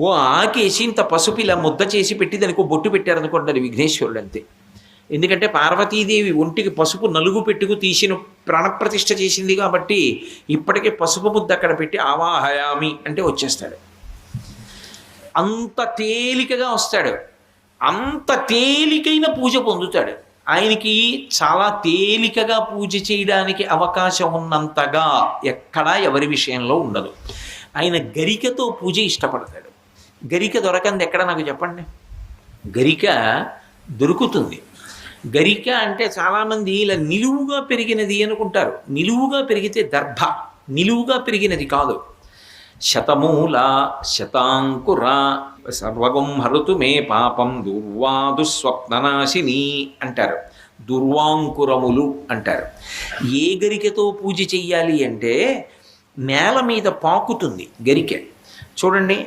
ఓ ఆకేసి ఇంత పసుపు ఇలా ముద్ద చేసి పెట్టి దానికి ఓ బొట్టు పెట్టారనుకోండి, అది విఘ్నేశ్వరుడు అంతే. ఎందుకంటే పార్వతీదేవి ఒంటికి పసుపు నలుగు పెట్టుకు తీసిన ప్రాణప్రతిష్ఠ చేసింది కాబట్టి ఇప్పటికే పసుపు ముద్ద అక్కడ పెట్టి ఆవాహయామి అంటే వచ్చేస్తాడు. అంత తేలికగా వస్తాడు, అంత తేలికైన పూజ పొందుతాడు. ఆయనకి చాలా తేలికగా పూజ చేయడానికి అవకాశం ఉన్నంతగా ఎక్కడా ఎవరి విషయంలో ఉండదు. ఆయన గరికతో పూజ ఇష్టపడతాడు. గరిక దొరకంది ఎక్కడ నాకు చెప్పండి? గరిక దొరుకుతుంది. గరిక అంటే చాలామంది ఇలా నిలువుగా పెరిగినది అనుకుంటారు. నిలువుగా పెరిగితే దర్భ, నిలువుగా పెరిగినది కాదు. శతమూల శతాంకుర సర్వగం హరుతు మే పాపం దుర్వాదు స్వప్ననాశిని అంటారు. దుర్వాంకురములు అంటారు. ఏ గరికతో పూజ చెయ్యాలి అంటే నేల మీద పాకుతుంది గరిక. చూడండి,